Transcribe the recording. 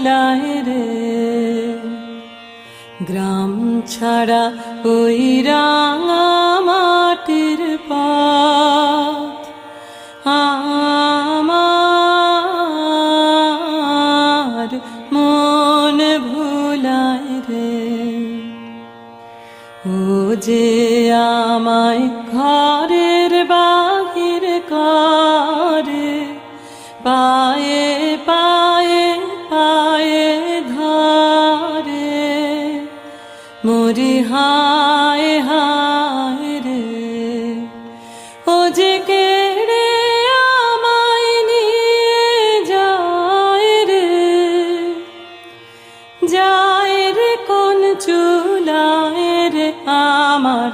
ভুলায় রে। গ্রাম ছাড়া ওই রাঙা মাটির পথ আমার মন ভুলায় রে। ও যে আমায় ঘরের বাহির করে, পায়ে পায়ে পায়ে ধরে, মরি হায় হায় রে। ও যে কেড়ে আমায় নিয়ে যায় রে, যায় রে কোন চুলায় রে আমার